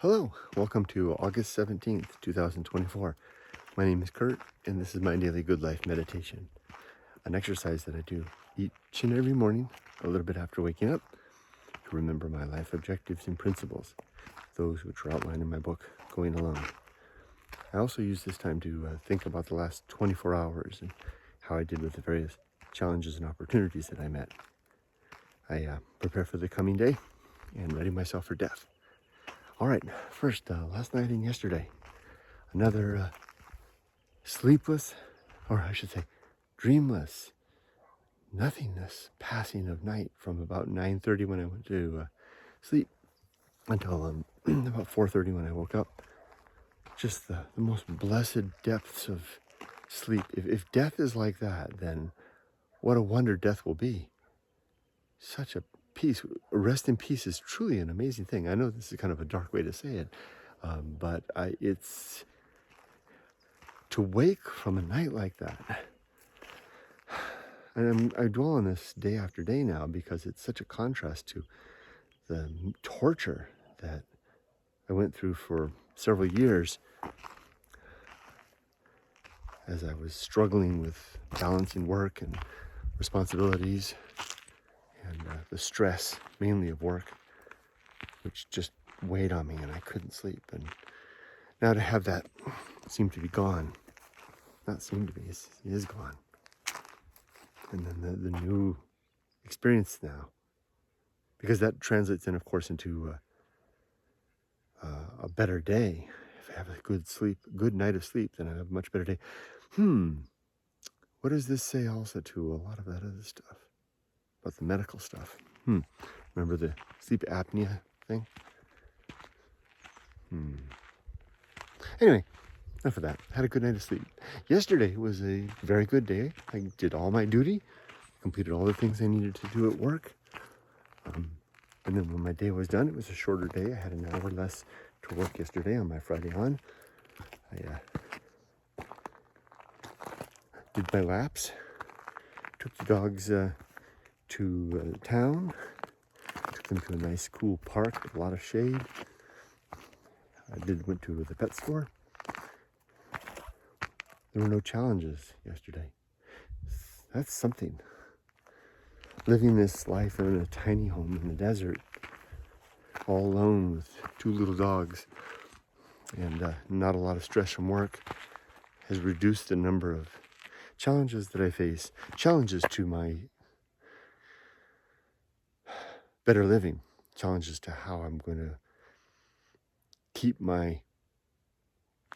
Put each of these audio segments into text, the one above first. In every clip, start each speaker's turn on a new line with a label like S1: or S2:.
S1: Hello, welcome to August 17th, 2024. My name is Kurt, and this is my daily good life meditation, an exercise that I do each and every morning, a little bit after waking up, to remember my life objectives and principles, those which are outlined in my book, Going Alone. I also use this time to think about the last 24 hours and how I did with the various challenges and opportunities that I met. I prepare for the coming day and ready myself for death. All right, first, last night and yesterday, another sleepless, or I should say dreamless, nothingness passing of night from about 9:30 when I went to sleep until about 4:30 when I woke up. Just the most blessed depths of sleep. If death is like that, then what a wonder death will be. Such a peace. Rest in peace is truly an amazing thing. I know this is kind of a dark way to say it, but it's to wake from a night like that. And I dwell on this day after day now because it's such a contrast to the torture that I went through for several years as I was struggling with balancing work and responsibilities and the stress, mainly of work, which just weighed on me and I couldn't sleep. And now to have that seem to be gone, not seem to be, it is gone. And then the new experience now, because that translates then, of course, into a better day. If I have a good night of sleep, then I have a much better day. What does this say also to a lot of that other stuff, about the medical stuff? Remember the sleep apnea thing? Anyway, enough of that. Had a good night of sleep. Yesterday was a very good day. I did all my duty, completed all the things I needed to do at work. And then when my day was done, it was a shorter day. I had an hour less to work yesterday on my Friday on. I did my laps, took the dogs to town, took them to a nice cool park with a lot of shade. Went to the pet store. There were no challenges yesterday. That's something. Living this life in a tiny home in the desert, all alone with two little dogs, and not a lot of stress from work, has reduced the number of challenges that I face, challenges to my better living, challenges to how I'm going to keep my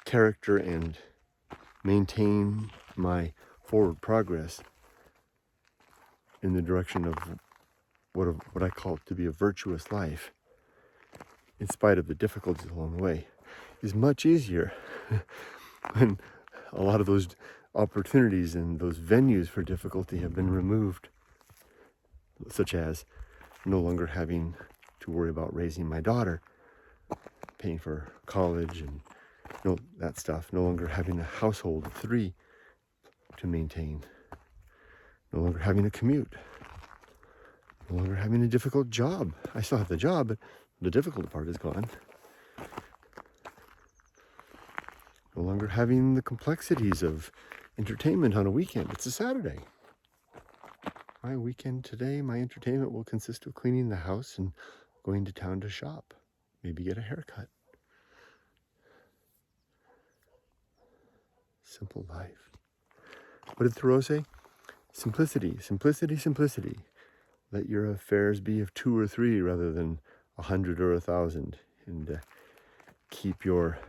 S1: character and maintain my forward progress in the direction of what I call to be a virtuous life, in spite of the difficulties along the way, is much easier when a lot of those opportunities and those venues for difficulty have been removed, such as no longer having to worry about raising my daughter, paying for college and that stuff, no longer having a household of 3 to maintain, no longer having a commute, no longer having a difficult job. I still have the job, but the difficult part is gone. No longer having the complexities of entertainment on a weekend. It's a Saturday. My weekend today, my entertainment will consist of cleaning the house and going to town to shop, maybe get a haircut. Simple life. What did Thoreau say? Simplicity, simplicity, simplicity. Let your affairs be of 2 or 3 rather than 100 or 1,000, and keep your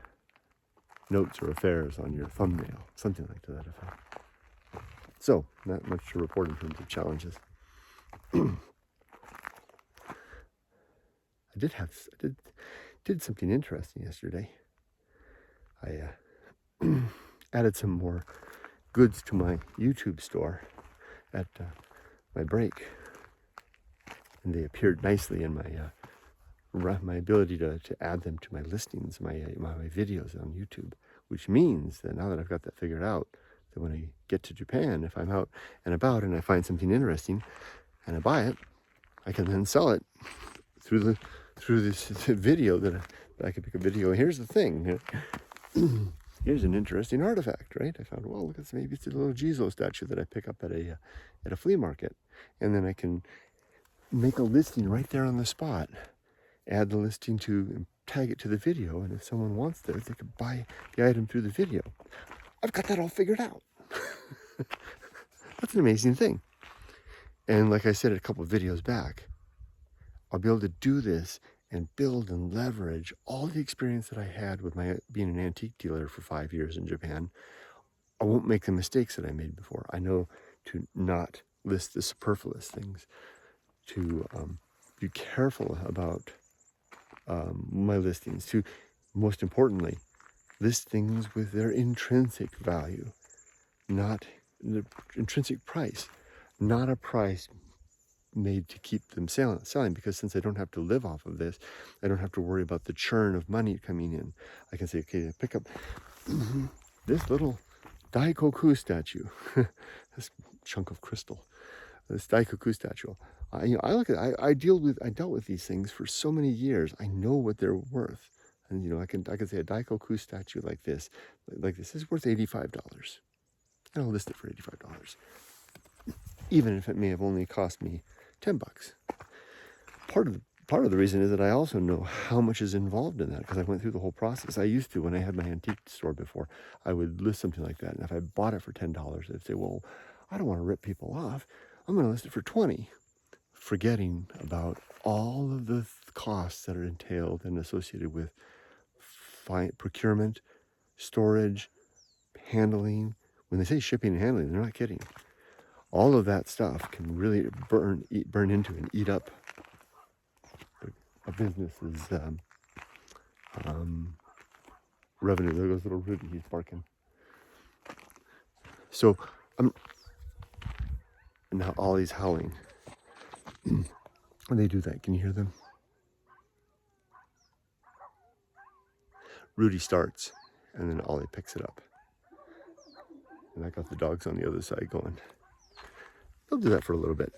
S1: notes or affairs on your thumbnail, something like to that effect. So, not much to report in terms of challenges. I did something interesting yesterday. I added some more goods to my YouTube store at my break, and they appeared nicely in my ability to add them to my listings, my videos on YouTube, which means that now that I've got that figured out, that when I get to Japan, if I'm out and about and I find something interesting and I buy it, I can then sell it through the through this video that I could pick a video. Here's the thing. Here's an interesting artifact, right? I found, well, look, maybe it's a little Jesus statue that I pick up at a flea market. And then I can make a listing right there on the spot. Add the listing to, and tag it to the video. And if someone wants this, they could buy the item through the video. I've got that all figured out. That's an amazing thing. And like I said a couple of videos back, I'll be able to do this and build and leverage all the experience that I had with my being an antique dealer for 5 years in Japan. I won't make the mistakes that I made before. I know to not list the superfluous things, to be careful about my listings, to, most importantly, list things with their intrinsic value, not the intrinsic price, not a price made to keep them selling, because since I don't have to live off of this, I don't have to worry about the churn of money coming in. I can say, okay, pick up this little Daikoku statue, this chunk of crystal, this Daikoku statue. I dealt with these things for so many years. I know what they're worth, and I can say a Daikoku statue like this is worth $85, and I'll list it for $85, even if it may have only cost me $10. Part of the reason is that I also know how much is involved in that, because I went through the whole process. I used to, when I had my antique store before, I would list something like that, and if I bought it for $10, they'd say, well, I don't want to rip people off, I'm going to list it for $20, forgetting about all of the costs that are entailed and associated with procurement, storage, handling. When they say shipping and handling, they're not kidding. All of that stuff can really burn into and eat up a business's revenue. There goes little Rudy, he's barking. So now Ollie's howling. When they do that, can you hear them? Rudy starts, and then Ollie picks it up. And I got the dogs on the other side going. They'll do that for a little bit.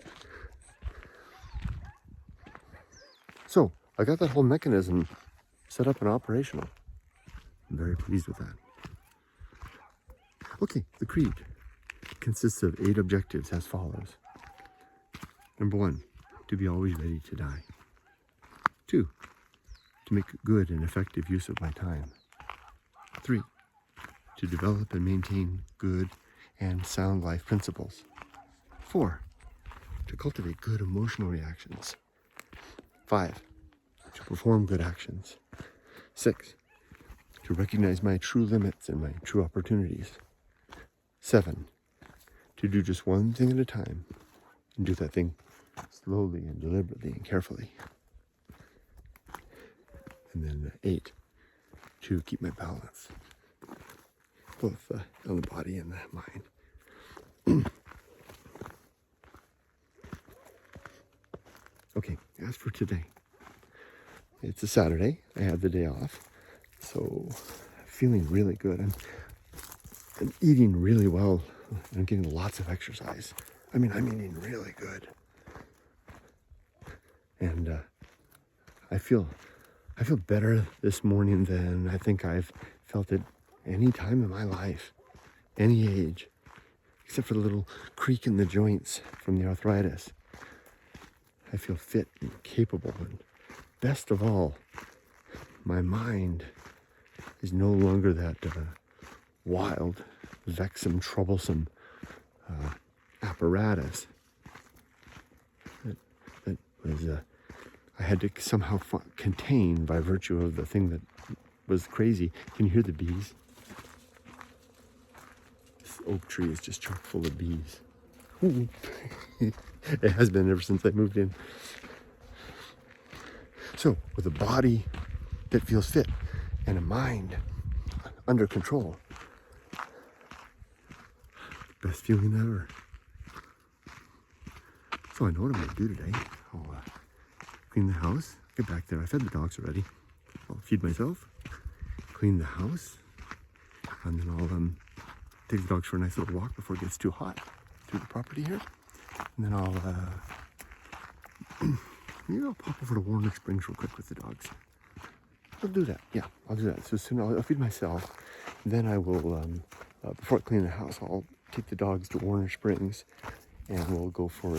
S1: So I got that whole mechanism set up and operational. I'm very pleased with that. Okay, the creed consists of 8 objectives as follows. Number 1, to be always ready to die. 2, to make good and effective use of my time. 3, to develop and maintain good and sound life principles. 4, to cultivate good emotional reactions. 5, to perform good actions. 6, to recognize my true limits and my true opportunities. 7, to do just one thing at a time and do that thing slowly and deliberately and carefully. And then 8, to keep my balance, both on the body and the mind. Okay, as for today, it's a Saturday. I had the day off, so feeling really good. I'm eating really well. I'm getting lots of exercise. I'm eating really good. And I feel better this morning than I think I've felt at any time in my life, any age, except for the little creak in the joints from the arthritis. I feel fit and capable, and best of all, my mind is no longer that wild, vexing, troublesome apparatus that was I had to somehow contain by virtue of the thing that was crazy. Can you hear the bees? This oak tree is just chock full of bees. It has been ever since I moved in. So, with a body that feels fit and a mind under control, best feeling ever. So I know what I'm going to do today. I'll clean the house, get back there. I fed the dogs already. I'll feed myself, clean the house, and then I'll take the dogs for a nice little walk before it gets too hot through the property here. And then I'll Maybe I'll pop over to Warner Springs real quick with the dogs. I'll do that. Yeah, I'll do that. So soon I'll feed myself. Then I will, before I clean the house, I'll take the dogs to Warner Springs and we'll go for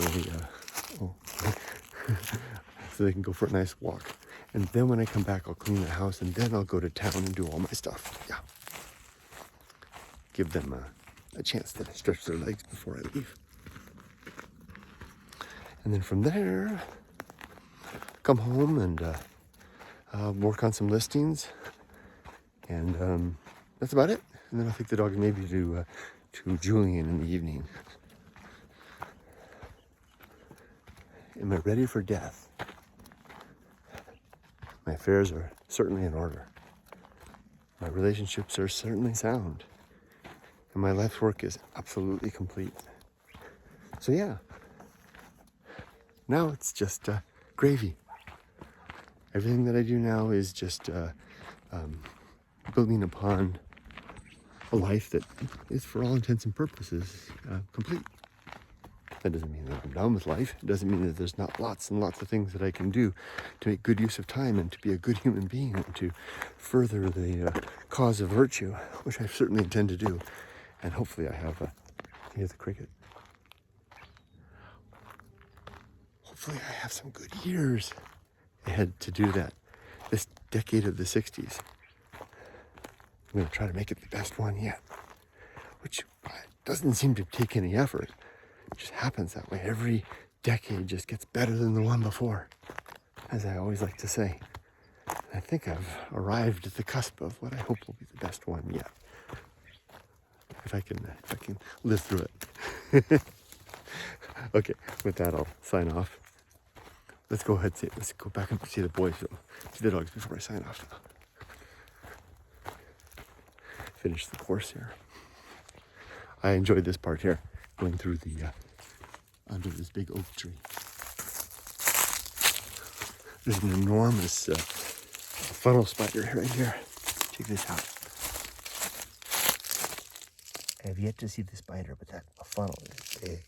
S1: so they can go for a nice walk. And then when I come back, I'll clean the house and then I'll go to town and do all my stuff. Yeah. Give them a chance to stretch their legs before I leave. And then from there, come home and work on some listings. And that's about it. And then I'll take the dog maybe to Julian in the evening. Am I ready for death? My affairs are certainly in order. My relationships are certainly sound. And my life's work is absolutely complete. So yeah, now it's just gravy. Everything that I do now is just building upon a life that is, for all intents and purposes, complete. That doesn't mean that I'm done with life. It doesn't mean that there's not lots and lots of things that I can do to make good use of time and to be a good human being and to further the cause of virtue, which I certainly intend to do. And hopefully I have here's the cricket. Hopefully I have some good years ahead to do that. This decade of the 60s. I'm going to try to make it the best one yet, which doesn't seem to take any effort. It just happens that way. Every decade just gets better than the one before, as I always like to say. I think I've arrived at the cusp of what I hope will be the best one yet. If I can live through it. Okay, with that I'll sign off. Let's go ahead. Let's go back and see the boys, see the dogs before I sign off. Finish the course here. I enjoyed this part here, going through the under this big oak tree. There's an enormous funnel spider right here. Check this out. I have yet to see the spider, but that funnel is big.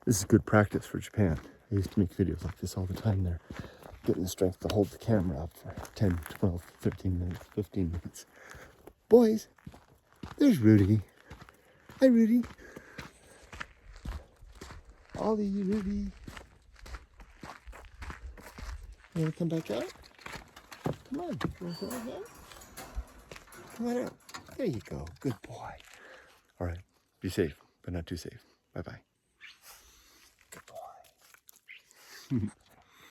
S1: This is good practice for Japan. I used to make videos like this all the time there. Getting the strength to hold the camera up for 10, 12, 13 minutes, 15 minutes. Boys, there's Rudy. Hi, Rudy. Ollie, Rudy. You want to come back out? Come on. You want to come back out? Come on out. There you go. Good boy. All right. Be safe, but not too safe. Bye-bye. Good boy.